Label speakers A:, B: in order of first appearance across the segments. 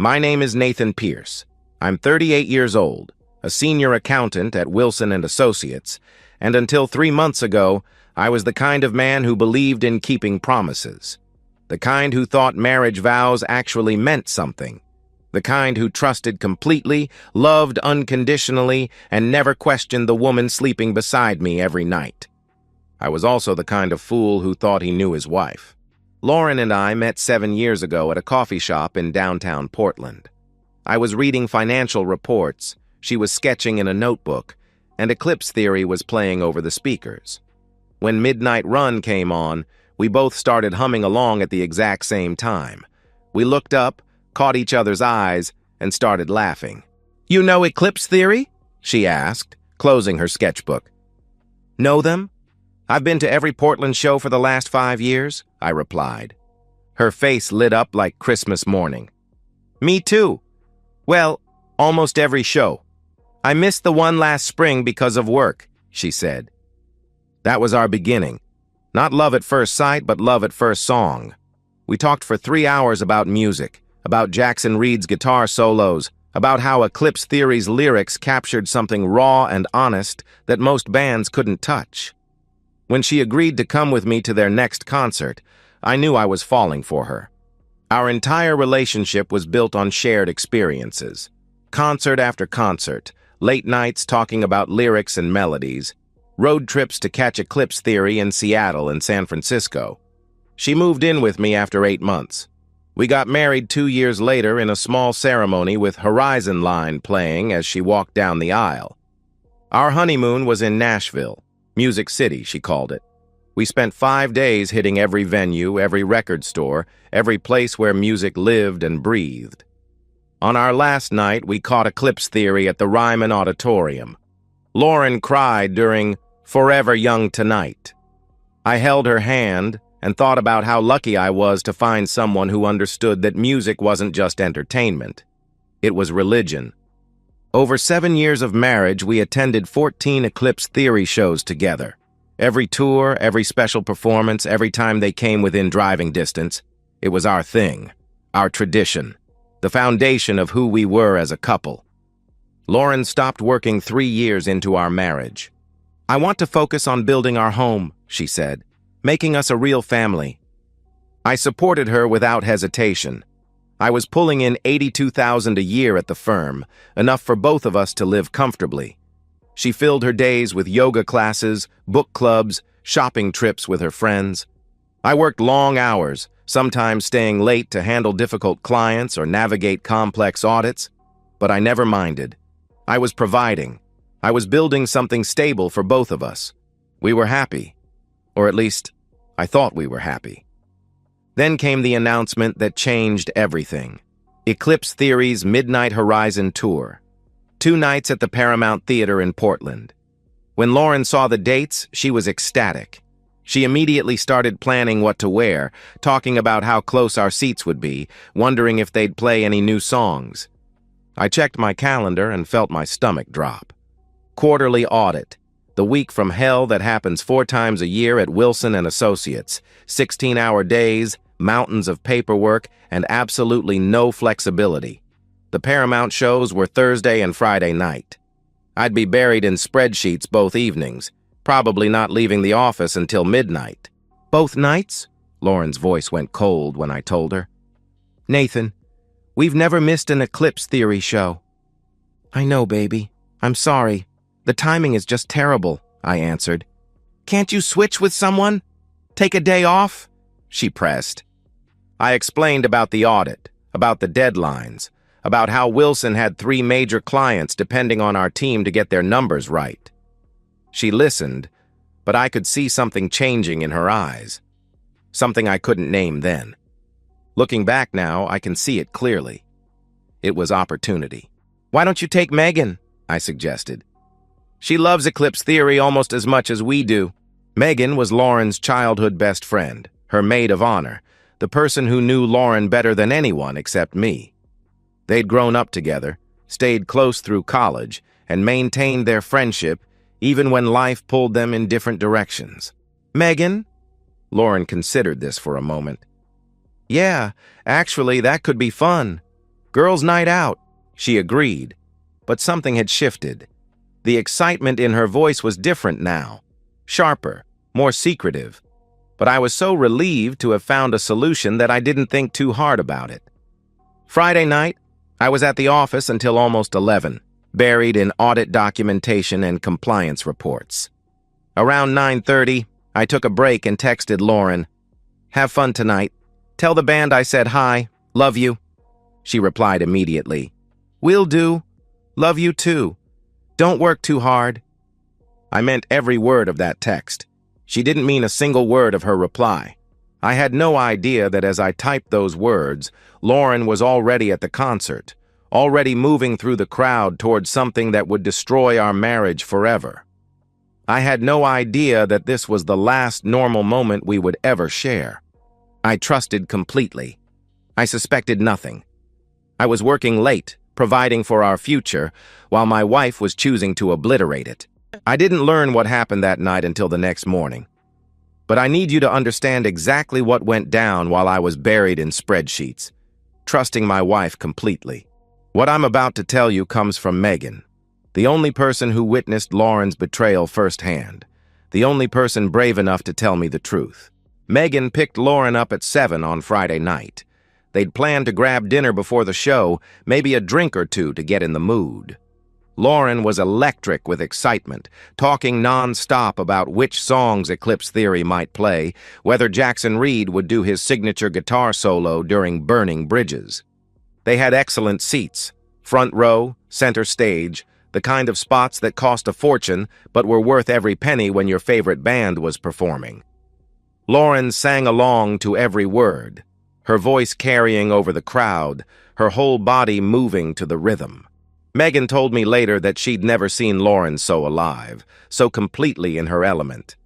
A: My name is Nathan Pierce. I'm 38 years old, a senior accountant at Wilson & Associates, and until 3 months ago, I was the kind of man who believed in keeping promises. The kind who thought marriage vows actually meant something. The kind who trusted completely, loved unconditionally, and never questioned the woman sleeping beside me every night. I was also the kind of fool who thought he knew his wife. Lauren and I met 7 years ago at a coffee shop in downtown Portland. I was reading financial reports, she was sketching in a notebook, and Eclipse Theory was playing over the speakers. When Midnight Run came on, we both started humming along at the exact same time. We looked up, caught each other's eyes, and started laughing. "You know Eclipse Theory?" she asked, closing her sketchbook. "Know them? I've been to every Portland show for the last 5 years," I replied. Her face lit up like Christmas morning. "Me too. Well, almost every show. I missed the one last spring because of work," she said. That was our beginning. Not love at first sight, but love at first song. We talked for 3 hours about music, about Jackson Reed's guitar solos, about how Eclipse Theory's lyrics captured something raw and honest that most bands couldn't touch. When she agreed to come with me to their next concert, I knew I was falling for her. Our entire relationship was built on shared experiences. Concert after concert, late nights talking about lyrics and melodies, road trips to catch Eclipse Theory in Seattle and San Francisco. She moved in with me after 8 months. We got married 2 years later in a small ceremony with Horizon Line playing as she walked down the aisle. Our honeymoon was in Nashville. Music City, she called it. We spent 5 days hitting every venue, every record store, every place where music lived and breathed. On our last night, we caught Eclipse Theory at the Ryman Auditorium. Lauren cried during Forever Young Tonight. I held her hand and thought about how lucky I was to find someone who understood that music wasn't just entertainment. It was religion. Over 7 years of marriage, we attended 14 Eclipse Theory shows together. Every tour, every special performance, every time they came within driving distance, it was our thing, our tradition, the foundation of who we were as a couple. Lauren stopped working 3 years into our marriage. "I want to focus on building our home," she said, "making us a real family." I supported her without hesitation. I was pulling in $82,000 a year at the firm, enough for both of us to live comfortably. She filled her days with yoga classes, book clubs, shopping trips with her friends. I worked long hours, sometimes staying late to handle difficult clients or navigate complex audits, but I never minded. I was providing. I was building something stable for both of us. We were happy, or at least, I thought we were happy. Then came the announcement that changed everything. Eclipse Theory's Midnight Horizon Tour. 2 nights at the Paramount Theater in Portland. When Lauren saw the dates, she was ecstatic. She immediately started planning what to wear, talking about how close our seats would be, wondering if they'd play any new songs. I checked my calendar and felt my stomach drop. Quarterly audit. The week from hell that happens 4 times a year at Wilson & Associates. 16-hour days, mountains of paperwork, and absolutely no flexibility. The Paramount shows were Thursday and Friday night. I'd be buried in spreadsheets both evenings, probably not leaving the office until midnight. "Both nights?" Lauren's voice went cold when I told her. "Nathan, we've never missed an Eclipse Theory show." "I know, baby. I'm sorry. The timing is just terrible," I answered. "Can't you switch with someone? Take a day off?" she pressed. I explained about the audit, about the deadlines, about how Wilson had 3 major clients depending on our team to get their numbers right. She listened, but I could see something changing in her eyes. Something I couldn't name then. Looking back now, I can see it clearly. It was opportunity. "Why don't you take Megan?" I suggested. "She loves Eclipse Theory almost as much as we do." Megan was Lauren's childhood best friend, her maid of honor, the person who knew Lauren better than anyone except me. They'd grown up together, stayed close through college, and maintained their friendship even when life pulled them in different directions. "Megan?" Lauren considered this for a moment. "Yeah, actually, that could be fun." Girls' night out, she agreed, but something had shifted. The excitement in her voice was different now, sharper, more secretive. But I was so relieved to have found a solution that I didn't think too hard about it. Friday night, I was at the office until almost 11, buried in audit documentation and compliance reports. Around 9:30, I took a break and texted Lauren, "Have fun tonight. Tell the band I said hi. Love you." She replied immediately, "Will do. Love you too. Don't work too hard." I meant every word of that text. She didn't mean a single word of her reply. I had no idea that as I typed those words, Lauren was already at the concert, already moving through the crowd towards something that would destroy our marriage forever. I had no idea that this was the last normal moment we would ever share. I trusted completely. I suspected nothing. I was working late, providing for our future, while my wife was choosing to obliterate it. I didn't learn what happened that night until the next morning. But I need you to understand exactly what went down while I was buried in spreadsheets, trusting my wife completely. What I'm about to tell you comes from Megan, the only person who witnessed Lauren's betrayal firsthand, the only person brave enough to tell me the truth. Megan picked Lauren up at 7 on Friday night. They'd planned to grab dinner before the show, maybe a drink or two to get in the mood. Lauren was electric with excitement, talking non-stop about which songs Eclipse Theory might play, whether Jackson Reed would do his signature guitar solo during Burning Bridges. They had excellent seats, front row, center stage, the kind of spots that cost a fortune but were worth every penny when your favorite band was performing. Lauren sang along to every word, her voice carrying over the crowd, her whole body moving to the rhythm. Megan told me later that she'd never seen Lauren so alive, so completely in her element.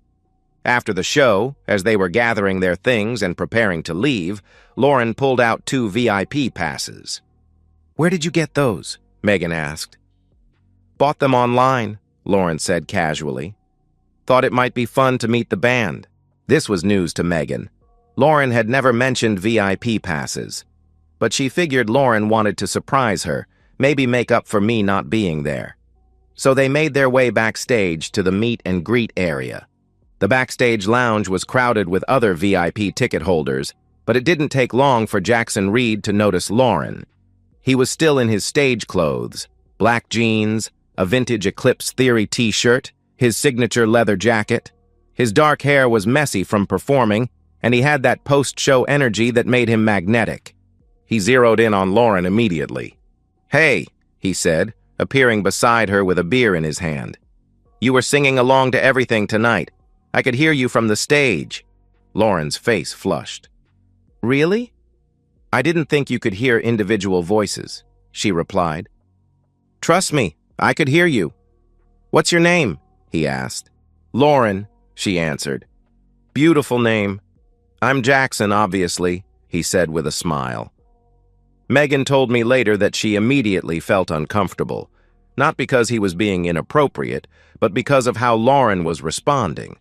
A: After the show, as they were gathering their things and preparing to leave, Lauren pulled out 2 VIP passes. "Where did you get those?" Megan asked. "Bought them online," Lauren said casually. "Thought it might be fun to meet the band." This was news to Megan. Lauren had never mentioned VIP passes, but she figured Lauren wanted to surprise her, maybe make up for me not being there. So they made their way backstage to the meet and greet area. The backstage lounge was crowded with other VIP ticket holders, but it didn't take long for Jackson Reed to notice Lauren. He was still in his stage clothes, black jeans, a vintage Eclipse Theory t-shirt, his signature leather jacket. His dark hair was messy from performing, and he had that post-show energy that made him magnetic. He zeroed in on Lauren immediately. "Hey," he said, appearing beside her with a beer in his hand. "You were singing along to everything tonight. I could hear you from the stage." Lauren's face flushed. "Really? I didn't think you could hear individual voices," she replied. "Trust me, I could hear you." "What's your name?" he asked. "Lauren," she answered. "Beautiful name." "I'm Jackson, obviously," he said with a smile. Megan told me later that she immediately felt uncomfortable, not because he was being inappropriate, but because of how Lauren was responding,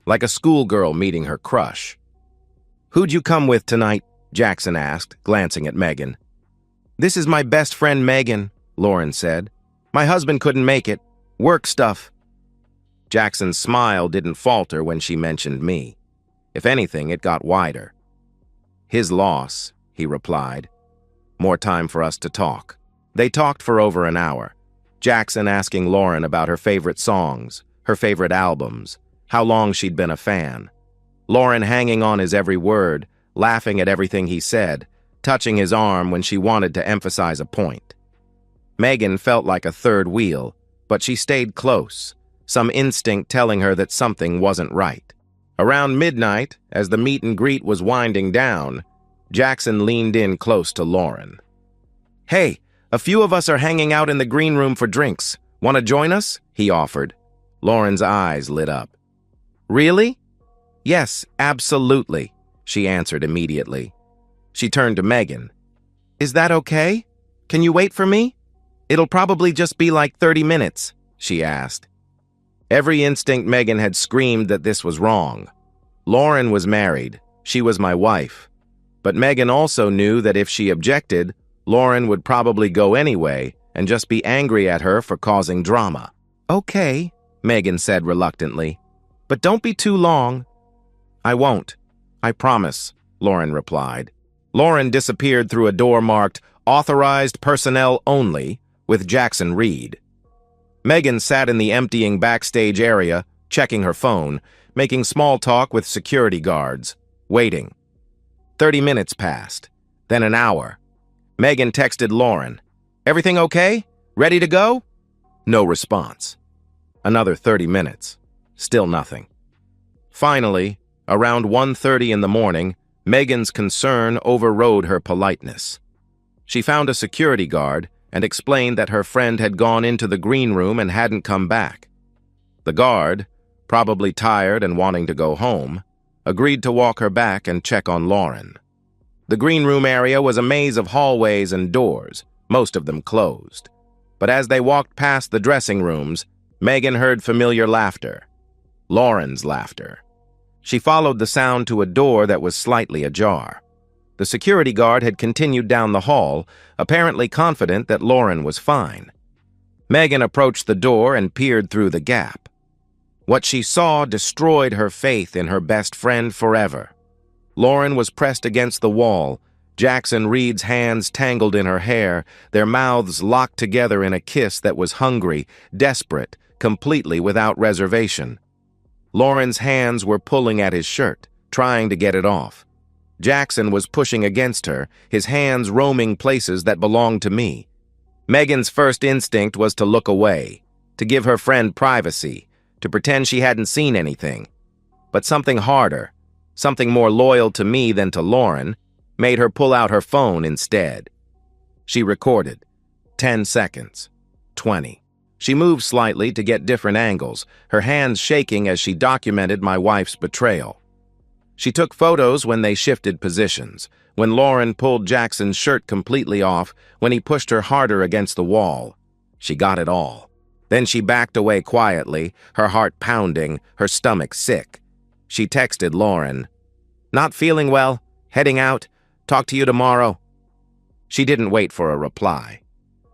A: like a schoolgirl meeting her crush. "Who'd you come with tonight?" Jackson asked, glancing at Megan. "This is my best friend Megan," Lauren said. "My husband couldn't make it. Work stuff." Jackson's smile didn't falter when she mentioned me. If anything, it got wider. "His loss," he replied. "More time for us to talk." They talked for over an hour, Jackson asking Lauren about her favorite songs, her favorite albums, how long she'd been a fan. Lauren hanging on his every word, laughing at everything he said, touching his arm when she wanted to emphasize a point. Megan felt like a third wheel, but she stayed close, some instinct telling her that something wasn't right. Around midnight, as the meet and greet was winding down, Jackson leaned in close to Lauren. "Hey, a few of us are hanging out in the green room for drinks. Want to join us?" he offered. Lauren's eyes lit up. "Really?" "Yes, absolutely," she answered immediately. She turned to Megan. "Is that okay? Can you wait for me? It'll probably just be like 30 minutes, she asked. Every instinct Megan had screamed that this was wrong. Lauren was married. She was my wife. But Megan also knew that if she objected, Lauren would probably go anyway and just be angry at her for causing drama. "Okay," Megan said reluctantly, "but don't be too long." "I won't. I promise," Lauren replied. Lauren disappeared through a door marked "Authorized Personnel Only" with Jackson Reed. Megan sat in the emptying backstage area, checking her phone, making small talk with security guards, waiting. 30 minutes passed, then an hour. Megan texted Lauren, "Everything okay? Ready to go?" No response. Another 30 minutes. Still nothing. Finally, around 1:30 in the morning, Megan's concern overrode her politeness. She found a security guard and explained that her friend had gone into the green room and hadn't come back. The guard, probably tired and wanting to go home, agreed to walk her back and check on Lauren. The green room area was a maze of hallways and doors, most of them closed. But as they walked past the dressing rooms, Megan heard familiar laughter. Lauren's laughter. She followed the sound to a door that was slightly ajar. The security guard had continued down the hall, apparently confident that Lauren was fine. Megan approached the door and peered through the gap. What she saw destroyed her faith in her best friend forever. Lauren was pressed against the wall, Jackson Reed's hands tangled in her hair, their mouths locked together in a kiss that was hungry, desperate, completely without reservation. Lauren's hands were pulling at his shirt, trying to get it off. Jackson was pushing against her, his hands roaming places that belonged to me. Megan's first instinct was to look away, to give her friend privacy, to pretend she hadn't seen anything. But something harder, something more loyal to me than to Lauren, made her pull out her phone instead. She recorded. 10 seconds. 20. She moved slightly to get different angles, her hands shaking as she documented my wife's betrayal. She took photos when they shifted positions, when Lauren pulled Jackson's shirt completely off, when he pushed her harder against the wall. She got it all. Then she backed away quietly, her heart pounding, her stomach sick. She texted Lauren, "Not feeling well, heading out, talk to you tomorrow." She didn't wait for a reply.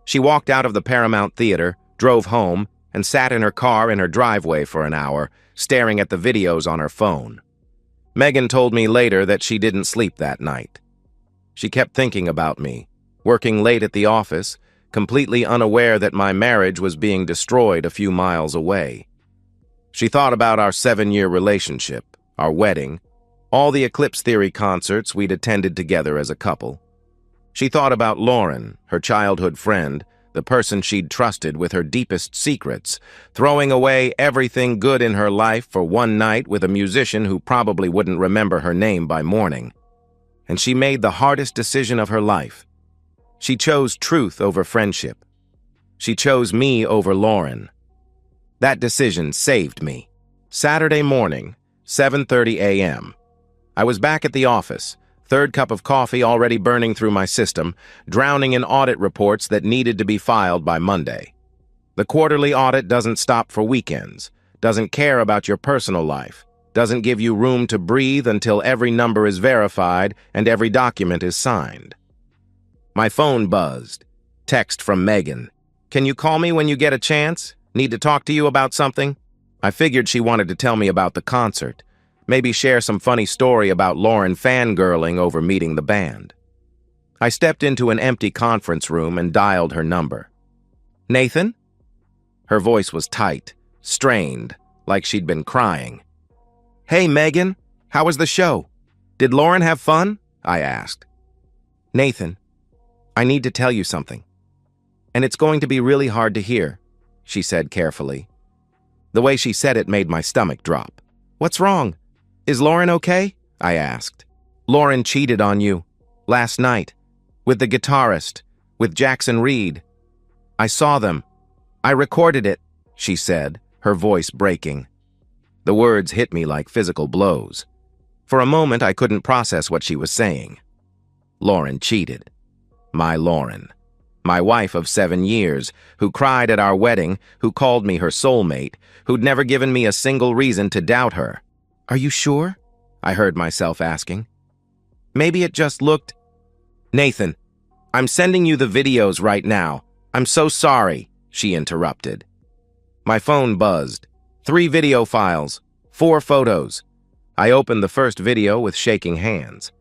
A: She walked out of the Paramount Theater, drove home, and sat in her car in her driveway for an hour, staring at the videos on her phone. Megan told me later that she didn't sleep that night. She kept thinking about me, working late at the office, completely unaware that my marriage was being destroyed a few miles away. She thought about our 7-year relationship, our wedding, all the Eclipse Theory concerts we'd attended together as a couple. She thought about Lauren, her childhood friend, the person she'd trusted with her deepest secrets, throwing away everything good in her life for one night with a musician who probably wouldn't remember her name by morning. And she made the hardest decision of her life. She chose truth over friendship. She chose me over Lauren. That decision saved me. Saturday morning, 7:30 a.m. I was back at the office, third cup of coffee already burning through my system, drowning in audit reports that needed to be filed by Monday. The quarterly audit doesn't stop for weekends, doesn't care about your personal life, doesn't give you room to breathe until every number is verified and every document is signed. My phone buzzed. Text from Megan. "Can you call me when you get a chance? Need to talk to you about something?" I figured she wanted to tell me about the concert. Maybe share some funny story about Lauren fangirling over meeting the band. I stepped into an empty conference room and dialed her number. "Nathan?" Her voice was tight, strained, like she'd been crying. "Hey, Megan, how was the show? Did Lauren have fun?" I asked. "Nathan, I need to tell you something. And it's going to be really hard to hear," she said carefully. The way she said it made my stomach drop. "What's wrong? Is Lauren okay?" I asked. "Lauren cheated on you. Last night. With the guitarist. With Jackson Reed. I saw them. I recorded it," she said, her voice breaking. The words hit me like physical blows. For a moment, I couldn't process what she was saying. Lauren cheated. My Lauren. My wife of 7 years, who cried at our wedding, who called me her soulmate, who'd never given me a single reason to doubt her. "Are you sure?" I heard myself asking. "Maybe it just looked—" "Nathan, I'm sending you the videos right now. I'm so sorry, she interrupted. My phone buzzed. 3 video files, 4 photos. I opened the first video with shaking hands.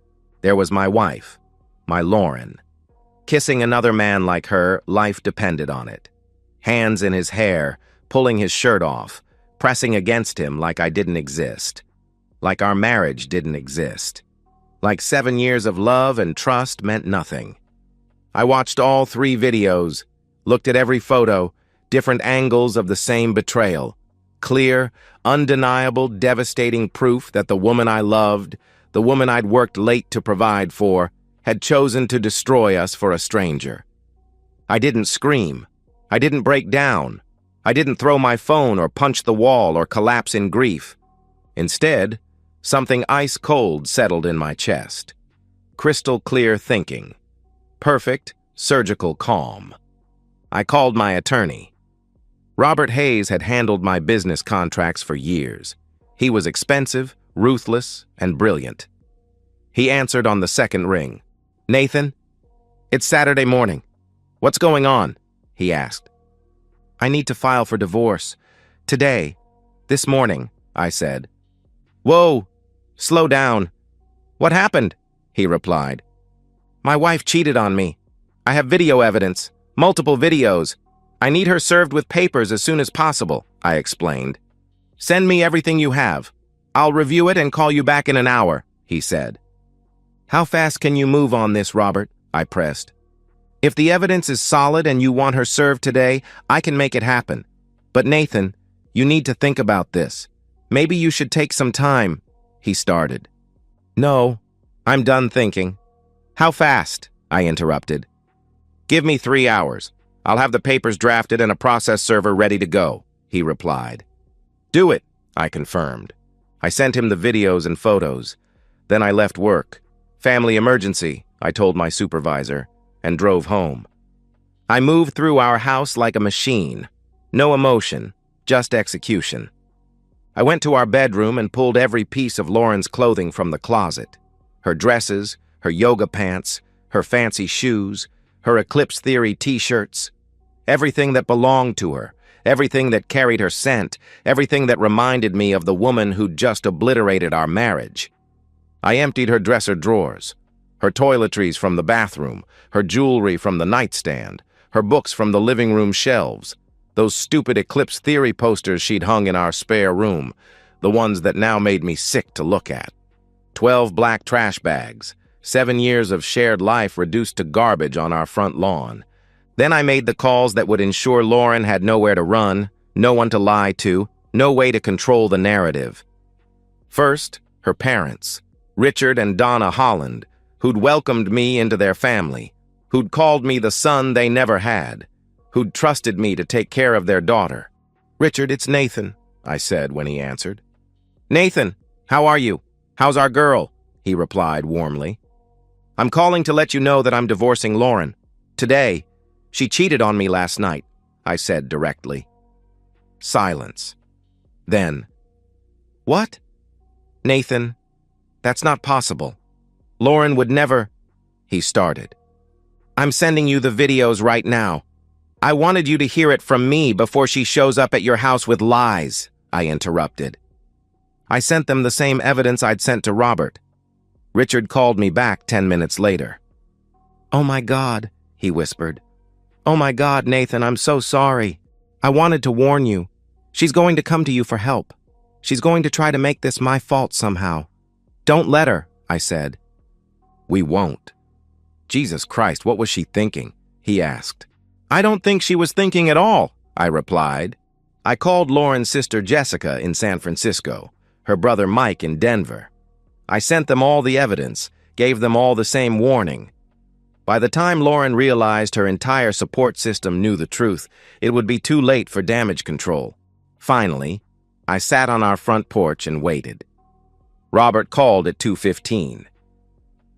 A: There was my wife, my Lauren. Kissing another man like her, life depended on it. Hands in his hair, pulling his shirt off, pressing against him like I didn't exist. Like our marriage didn't exist. Like 7 years of love and trust meant nothing. I watched all 3 videos, looked at every photo, different angles of the same betrayal. Clear, undeniable, devastating proof that the woman I loved, the woman I'd worked late to provide for, had chosen to destroy us for a stranger. I didn't scream. I didn't break down. I didn't throw my phone or punch the wall or collapse in grief. Instead, something ice cold settled in my chest. Crystal clear thinking. Perfect, surgical calm. I called my attorney. Robert Hayes had handled my business contracts for years. He was expensive, ruthless, and brilliant. He answered on the second ring. "Nathan, it's Saturday morning. What's going on?" he asked. "I need to file for divorce. Today. This morning," I said. "Whoa, slow down. What happened?" he replied. "My wife cheated on me. I have video evidence, multiple videos. I need her served with papers as soon as possible," I explained. "Send me everything you have. I'll review it and call you back in an hour," he said. "How fast can you move on this, Robert?" I pressed. "If the evidence is solid and you want her served today, I can make it happen. But Nathan, you need to think about this. Maybe you should take some time," he started. "No, I'm done thinking." "How fast?" I interrupted. "Give me 3 hours. I'll have the papers drafted and a process server ready to go," he replied. "Do it," I confirmed. I sent him the videos and photos. Then I left work. "Family emergency," I told my supervisor, and drove home. I moved through our house like a machine. No emotion, just execution. I went to our bedroom and pulled every piece of Lauren's clothing from the closet. Her dresses, her yoga pants, her fancy shoes, her Eclipse Theory t-shirts. Everything that belonged to her, everything that carried her scent, everything that reminded me of the woman who'd just obliterated our marriage. I emptied her dresser drawers, her toiletries from the bathroom, her jewelry from the nightstand, her books from the living room shelves, those stupid Eclipse Theory posters she'd hung in our spare room, the ones that now made me sick to look at. 12 black trash bags, 7 years of shared life reduced to garbage on our front lawn. Then I made the calls that would ensure Lauren had nowhere to run, no one to lie to, no way to control the narrative. First, her parents, Richard and Donna Holland, who'd welcomed me into their family, who'd called me the son they never had, who'd trusted me to take care of their daughter. "Richard, it's Nathan," I said when he answered. "Nathan, how are you? How's our girl?" he replied warmly. "I'm calling to let you know that I'm divorcing Lauren. Today. She cheated on me last night," I said directly. Silence. Then, "What?" "Nathan, that's not possible. Lauren would never," he started. "I'm sending you the videos right now. I wanted you to hear it from me before she shows up at your house with lies," I interrupted. I sent them the same evidence I'd sent to Robert. Richard called me back 10 minutes later. "Oh my God," he whispered. "Oh my God, Nathan, I'm so sorry. I wanted to warn you. She's going to come to you for help. She's going to try to make this my fault somehow. Don't let her," I said. "We won't." "Jesus Christ, what was she thinking?" he asked. "I don't think she was thinking at all," I replied. I called Lauren's sister Jessica in San Francisco, her brother Mike in Denver. I sent them all the evidence, gave them all the same warning. By the time Lauren realized her entire support system knew the truth, it would be too late for damage control. Finally, I sat on our front porch and waited. Robert called at 2:15.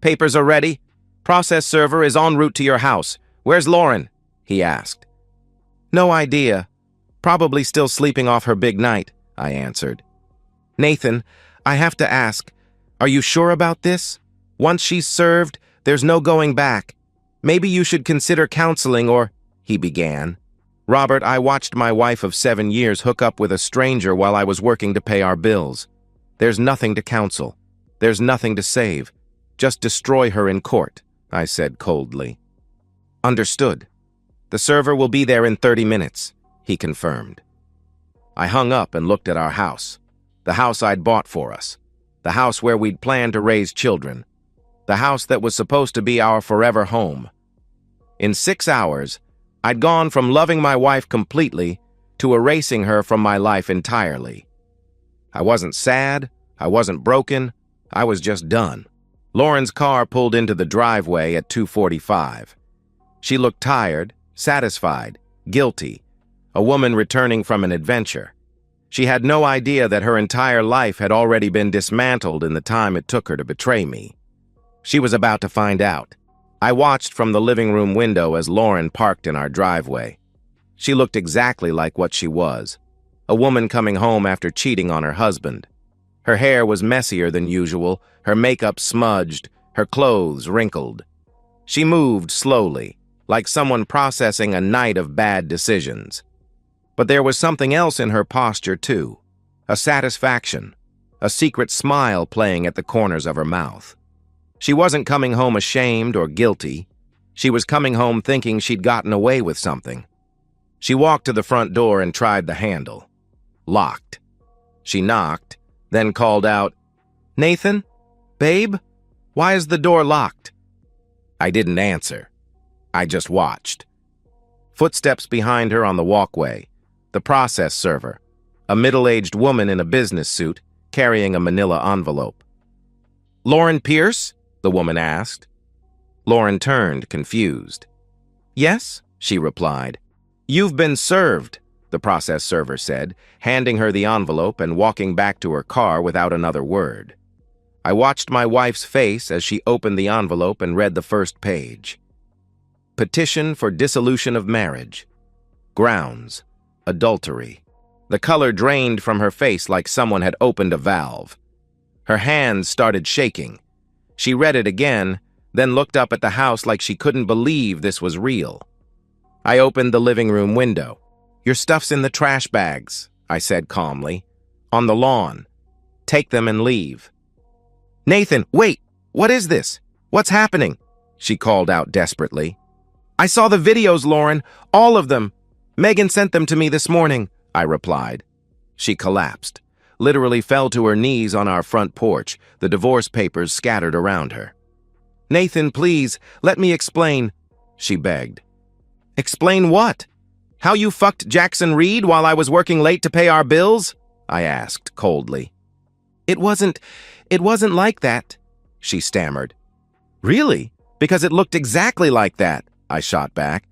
A: "Papers are ready. Process server is en route to your house. Where's Lauren?" he asked. "No idea. Probably still sleeping off her big night," I answered. "Nathan, I have to ask, are you sure about this? Once she's served, there's no going back." Maybe you should consider counseling or—" he began. "Robert, I watched my wife of 7 years hook up with a stranger while I was working to pay our bills. There's nothing to counsel. There's nothing to save. Just destroy her in court," I said coldly. "Understood. The server will be there in 30 minutes, he confirmed. I hung up and looked at our house. The house I'd bought for us. The house where we'd planned to raise children. The house that was supposed to be our forever home. In 6 hours, I'd gone from loving my wife completely to erasing her from my life entirely. I wasn't sad, I wasn't broken, I was just done. Lauren's car pulled into the driveway at 2:45. She looked tired, satisfied, guilty, a woman returning from an adventure. She had no idea that her entire life had already been dismantled in the time it took her to betray me. She was about to find out. I watched from the living room window as Lauren parked in our driveway. She looked exactly like what she was, a woman coming home after cheating on her husband. Her hair was messier than usual, her makeup smudged, her clothes wrinkled. She moved slowly, like someone processing a night of bad decisions. But there was something else in her posture, too. A satisfaction, a secret smile playing at the corners of her mouth. She wasn't coming home ashamed or guilty. She was coming home thinking she'd gotten away with something. She walked to the front door and tried the handle. Locked. She knocked, then called out, "Nathan? Babe? Why is the door locked?" I didn't answer. I just watched. Footsteps behind her on the walkway. The process server, a middle-aged woman in a business suit, carrying a manila envelope. "Lauren Pierce?" the woman asked. Lauren turned, confused. "Yes," she replied. "You've been served," the process server said, handing her the envelope and walking back to her car without another word. I watched my wife's face as she opened the envelope and read the first page. Petition for dissolution of marriage. Grounds. Adultery. The color drained from her face like someone had opened a valve. Her hands started shaking. She read it again, then looked up at the house like she couldn't believe this was real. I opened the living room window. "Your stuff's in the trash bags," I said calmly. "On the lawn. Take them and leave." "Nathan, wait! What is this? What's happening?" she called out desperately. "I saw the videos, Lauren. All of them. Megan sent them to me this morning," I replied. She collapsed, literally fell to her knees on our front porch, the divorce papers scattered around her. "Nathan, please, let me explain," she begged. "Explain what? How you fucked Jackson Reed while I was working late to pay our bills?" I asked coldly. It wasn't like that," she stammered. "Really? Because it looked exactly like that," I shot back.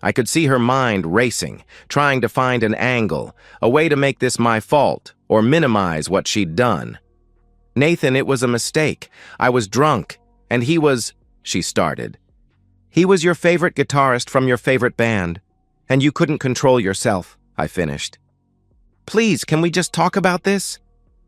A: I could see her mind racing, trying to find an angle, a way to make this my fault or minimize what she'd done. "Nathan, it was a mistake. I was drunk, and he was—" she started. "He was your favorite guitarist from your favorite band, and you couldn't control yourself," I finished. "Please, can we just talk about this?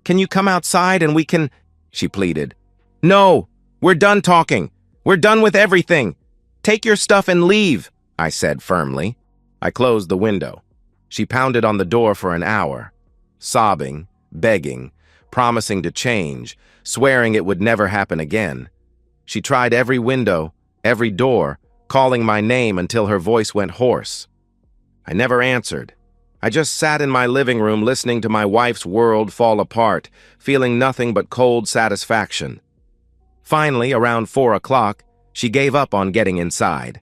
A: Can you come outside and we can—" she pleaded. "No, we're done talking. We're done with everything. Take your stuff and leave," I said firmly. I closed the window. She pounded on the door for an hour, sobbing, begging, promising to change, swearing it would never happen again. She tried every window, every door, calling my name until her voice went hoarse. I never answered. I just sat in my living room listening to my wife's world fall apart, feeling nothing but cold satisfaction. Finally, around 4 o'clock, she gave up on getting inside.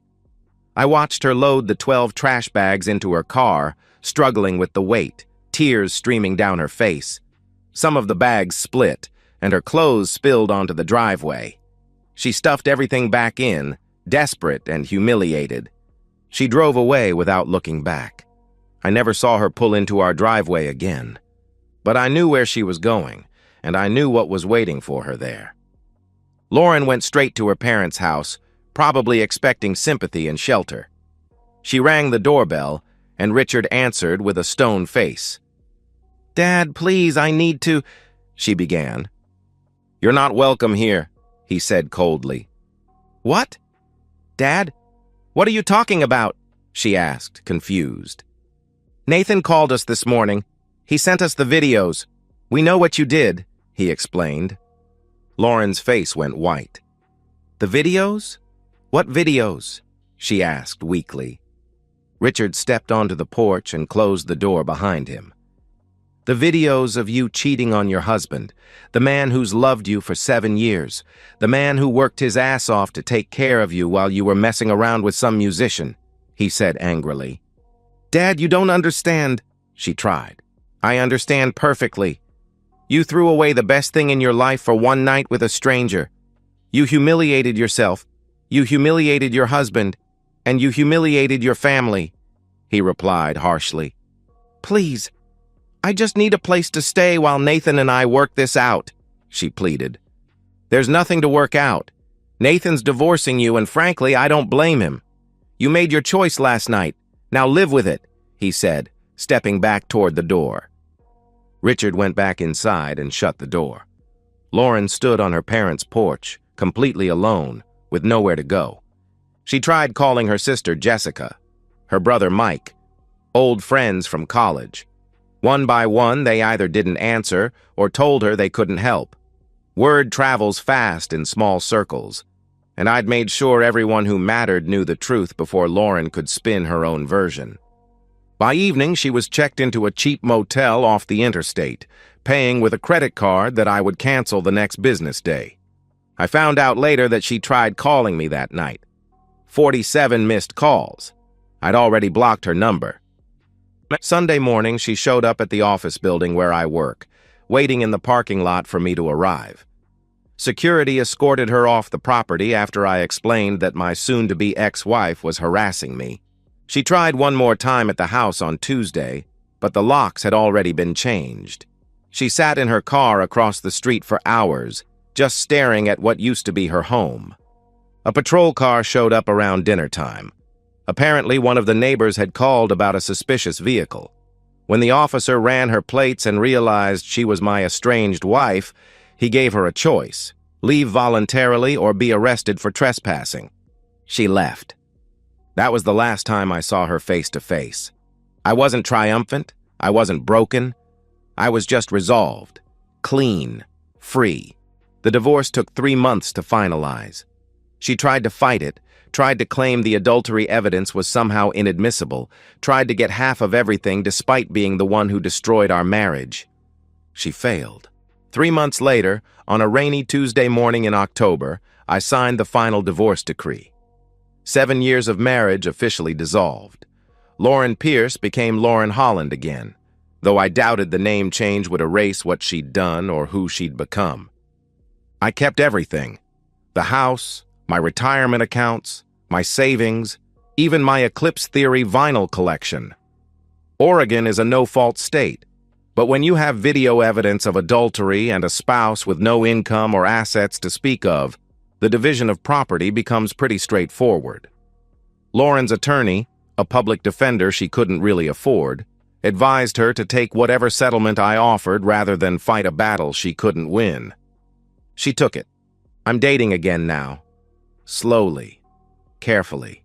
A: I watched her load the 12 trash bags into her car, struggling with the weight, tears streaming down her face. Some of the bags split, and her clothes spilled onto the driveway. She stuffed everything back in, desperate and humiliated. She drove away without looking back. I never saw her pull into our driveway again. But I knew where she was going, and I knew what was waiting for her there. Lauren went straight to her parents' house, probably expecting sympathy and shelter. She rang the doorbell, and Richard answered with a stone face. "Dad, please, I need to—" she began. "You're not welcome here," he said coldly. "What? Dad, What are you talking about? She asked, confused. Nathan called us this morning. He sent us the videos. We know what you did, he explained. Lauren's face went white. The videos? What videos? She asked weakly. Richard stepped onto the porch and closed the door behind him. The videos of you cheating on your husband, the man who's loved you for 7 years, the man who worked his ass off to take care of you while you were messing around with some musician, he said angrily. Dad, you don't understand, she tried. I understand perfectly. You threw away the best thing in your life for one night with a stranger. You humiliated yourself, you humiliated your husband, and you humiliated your family, he replied harshly. Please, I just need a place to stay while Nathan and I work this out, she pleaded. There's nothing to work out. Nathan's divorcing you, and frankly, I don't blame him. You made your choice last night. Now live with it, he said, stepping back toward the door. Richard went back inside and shut the door. Lauren stood on her parents' porch, completely alone, with nowhere to go. She tried calling her sister Jessica, her brother Mike, old friends from college. One by one, they either didn't answer or told her they couldn't help. Word travels fast in small circles, and I'd made sure everyone who mattered knew the truth before Lauren could spin her own version. By evening, she was checked into a cheap motel off the interstate, paying with a credit card that I would cancel the next business day. I found out later that she tried calling me that night. 47 missed calls. I'd already blocked her number. Sunday morning, she showed up at the office building where I work, waiting in the parking lot for me to arrive. Security escorted her off the property after I explained that my soon-to-be ex-wife was harassing me. She tried one more time at the house on Tuesday, but the locks had already been changed. She sat in her car across the street for hours, just staring at what used to be her home. A patrol car showed up around dinner time. Apparently, one of the neighbors had called about a suspicious vehicle. When the officer ran her plates and realized she was my estranged wife, he gave her a choice: leave voluntarily or be arrested for trespassing. She left. That was the last time I saw her face to face. I wasn't triumphant. I wasn't broken. I was just resolved, clean, free. The divorce took 3 months to finalize. She tried to fight it, tried to claim the adultery evidence was somehow inadmissible, tried to get half of everything despite being the one who destroyed our marriage. She failed. 3 months later, on a rainy Tuesday morning in October, I signed the final divorce decree. 7 years of marriage officially dissolved. Lauren Pierce became Lauren Holland again, though I doubted the name change would erase what she'd done or who she'd become. I kept everything: the house, my retirement accounts, my savings, even my Eclipse Theory vinyl collection. Oregon is a no-fault state, but when you have video evidence of adultery and a spouse with no income or assets to speak of, the division of property becomes pretty straightforward. Lauren's attorney, a public defender she couldn't really afford, advised her to take whatever settlement I offered rather than fight a battle she couldn't win. She took it. I'm dating again now. Slowly. Carefully.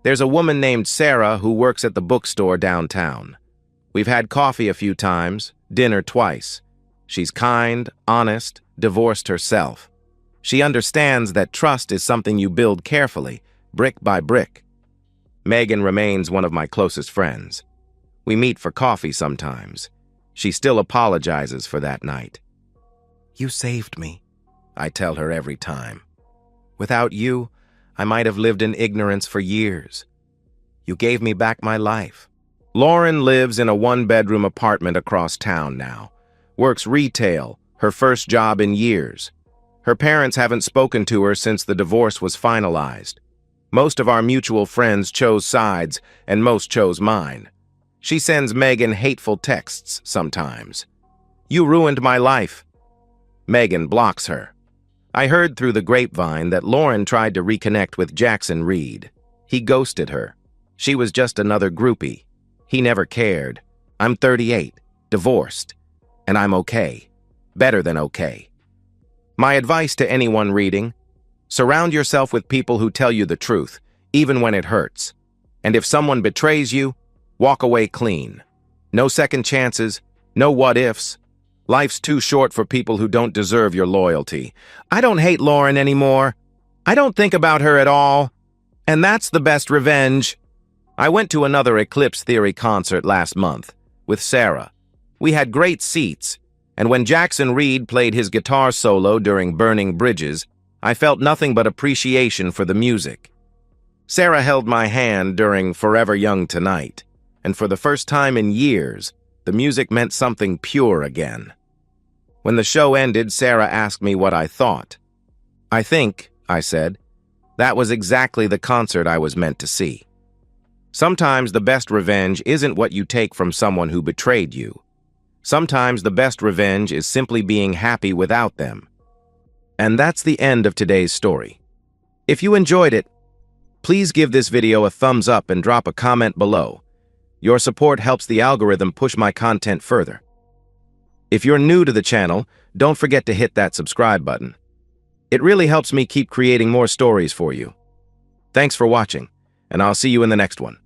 A: There's a woman named Sarah who works at the bookstore downtown. We've had coffee a few times, dinner twice. She's kind, honest, divorced herself. She understands that trust is something you build carefully, brick by brick. Megan remains one of my closest friends. We meet for coffee sometimes. She still apologizes for that night. You saved me, I tell her every time. Without you, I might have lived in ignorance for years. You gave me back my life. Lauren lives in a 1-bedroom apartment across town now. Works retail, her first job in years. Her parents haven't spoken to her since the divorce was finalized. Most of our mutual friends chose sides, and most chose mine. She sends Megan hateful texts sometimes. You ruined my life. Megan blocks her. I heard through the grapevine that Lauren tried to reconnect with Jackson Reed. He ghosted her. She was just another groupie. He never cared. I'm 38, divorced, and I'm okay. Better than okay. My advice to anyone reading: surround yourself with people who tell you the truth, even when it hurts. And if someone betrays you, walk away clean. No second chances, no what-ifs. Life's too short for people who don't deserve your loyalty. I don't hate Lauren anymore. I don't think about her at all. And that's the best revenge. I went to another Eclipse Theory concert last month with Sarah. We had great seats, and when Jackson Reed played his guitar solo during Burning Bridges, I felt nothing but appreciation for the music. Sarah held my hand during Forever Young Tonight, and for the first time in years, the music meant something pure again. When the show ended, Sarah asked me what I thought. I think, I said, that was exactly the concert I was meant to see. Sometimes the best revenge isn't what you take from someone who betrayed you. Sometimes the best revenge is simply being happy without them. And that's the end of today's story. If you enjoyed it, please give this video a thumbs up and drop a comment below. Your support helps the algorithm push my content further. If you're new to the channel, don't forget to hit that subscribe button. It really helps me keep creating more stories for you. Thanks for watching, and I'll see you in the next one.